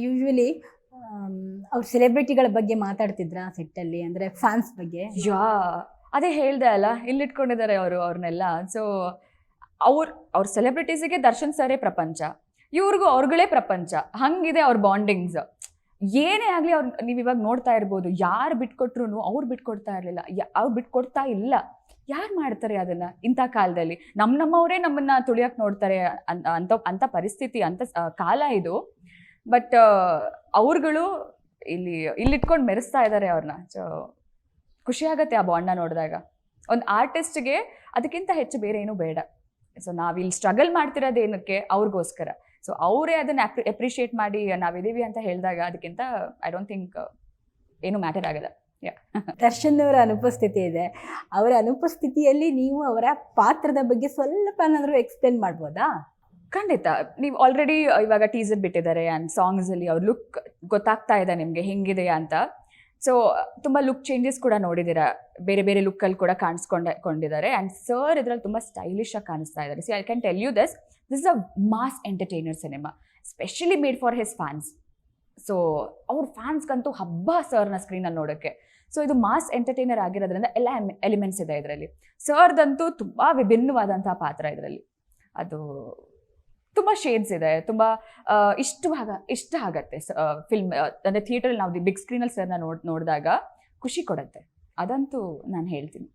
Usually ಅವ್ರ ಸೆಲೆಬ್ರಿಟಿಗಳ ಬಗ್ಗೆ ಮಾತಾಡ್ತಿದ್ರಾ ಸೆಟ್ಟಲ್ಲಿ, ಅಂದರೆ ಫ್ಯಾನ್ಸ್ ಬಗ್ಗೆ? ಯಾ ಅದೇ ಹೇಳ್ದೆ ಅಲ್ಲ, ಇಲ್ಲಿಟ್ಕೊಂಡಿದ್ದಾರೆ ಅವ್ರನ್ನೆಲ್ಲ. ಸೊ ಅವ್ರ ಸೆಲೆಬ್ರಿಟೀಸಿಗೆ ದರ್ಶನ್ ಸರೇ ಪ್ರಪಂಚ, ಇವ್ರಿಗೂ ಅವ್ರುಗಳೇ ಪ್ರಪಂಚ. ಹಂಗಿದೆ ಅವ್ರ ಬಾಂಡಿಂಗ್ಸ್. ಏನೇ ಆಗಲಿ ನೀವು ಇವಾಗ ನೋಡ್ತಾ ಇರ್ಬೋದು, ಯಾರು ಬಿಟ್ಕೊಟ್ರು ಅವ್ರು ಬಿಟ್ಕೊಡ್ತಾ ಇರಲಿಲ್ಲ, ಅವ್ರು ಬಿಟ್ಕೊಡ್ತಾ ಇಲ್ಲ. ಯಾರು ಮಾಡ್ತಾರೆ ಅದನ್ನ ಇಂಥ ಕಾಲದಲ್ಲಿ? ನಮ್ಮವರೇ ನಮ್ಮನ್ನ ತುಳಿಯಕ್ಕೆ ನೋಡ್ತಾರೆ ಅಂತ ಪರಿಸ್ಥಿತಿ, ಅಂತ ಕಾಲ ಇದು. ಬಟ್ ಅವ್ರುಗಳು ಇಲ್ಲಿಟ್ಕೊಂಡು ಮೆರೆಸ್ತಾ ಇದ್ದಾರೆ ಅವ್ರನ್ನ. ಸೊ ಖುಷಿ ಆಗತ್ತೆ ಆ ಬಾಂಡ್ನ ನೋಡಿದಾಗ. ಒಂದು ಆರ್ಟಿಸ್ಟ್ಗೆ ಅದಕ್ಕಿಂತ ಹೆಚ್ಚು ಬೇರೆ ಏನೂ ಬೇಡ. ಸೊ ನಾವಿಲ್ಲಿ ಸ್ಟ್ರಗಲ್ ಮಾಡ್ತಿರೋದೇನಕ್ಕೆ? ಅವ್ರಿಗೋಸ್ಕರ. ಸೊ ಅವರೇ ಅದನ್ನ ಅಪ್ರಿಷಿಯೇಟ್ ಮಾಡಿ ನಾವಿದೀವಿ ಅಂತ ಹೇಳಿದಾಗ ಅದಕ್ಕಿಂತ ಐ ಡೋಂಟ್ ಥಿಂಕ್ ಏನು ಮ್ಯಾಟರ್ ಆಗಲ್ಲ. ದರ್ಶನ್ ಅವರ ಅನುಪಸ್ಥಿತಿ ಇದೆ. ಅವರ ಅನುಪಸ್ಥಿತಿಯಲ್ಲಿ ನೀವು ಅವರ ಪಾತ್ರದ ಬಗ್ಗೆ ಸ್ವಲ್ಪ ಏನಾದರೂ ಎಕ್ಸ್ಪ್ಲೇನ್ ಮಾಡ್ಬೋದಾ? ಖಂಡಿತ. ನೀವು ಆಲ್ರೆಡಿ ಇವಾಗ ಟೀಸರ್ ಬಿಟ್ಟಿದ್ದಾರೆ ಆ್ಯಂಡ್ ಸಾಂಗ್ಸಲ್ಲಿ ಅವ್ರ ಲುಕ್ ಗೊತ್ತಾಗ್ತಾ ಇದೆ ನಿಮಗೆ ಹೆಂಗಿದೆ ಅಂತ. ಸೊ ತುಂಬ ಲುಕ್ ಚೇಂಜಸ್ ಕೂಡ ನೋಡಿದ್ದೀರಾ, ಬೇರೆ ಬೇರೆ ಲುಕ್ಕಲ್ಲಿ ಕೂಡ ಕಾಣಿಸ್ಕೊಂಡಿದ್ದಾರೆ. ಆ್ಯಂಡ್ ಸರ್ ಇದರಲ್ಲಿ ತುಂಬ ಸ್ಟೈಲಿಶ್ ಆಗಿ ಕಾಣಿಸ್ತಾ ಇದ್ದಾರೆ. See I can tell you this is a mass entertainer cinema, specially made for his fans. So ಅವ್ರ ಫ್ಯಾನ್ಸ್ಗಂತೂ ಹಬ್ಬ ಸರ್ನ ಸ್ಕ್ರೀನಲ್ಲಿ ನೋಡೋಕ್ಕೆ. ಸೊ ಇದು ಮಾಸ್ ಎಂಟರ್ಟೈನರ್ ಆಗಿರೋದ್ರಿಂದ ಎಲ್ಲ ಎಲಿಮೆಂಟ್ಸ್ ಇದೆ ಇದರಲ್ಲಿ. ಸರ್ದಂತೂ ತುಂಬ ವಿಭಿನ್ನವಾದಂತಹ ಪಾತ್ರ ಇದರಲ್ಲಿ. ಅದು ತುಂಬ ಶೇಡ್ಸ್ ಇದೆ, ತುಂಬ ಇಷ್ಟ ಆಗತ್ತೆ ಫಿಲ್ಮ್. ಅಂದರೆ ಥಿಯೇಟ್ರಲ್ಲಿ ನಾವು ಬಿಗ್ ಸ್ಕ್ರೀನಲ್ಲಿ ಸರ್ನ ನೋಡಿದಾಗ ಖುಷಿ ಕೊಡುತ್ತೆ, ಅದಂತೂ ನಾನು ಹೇಳ್ತೀನಿ.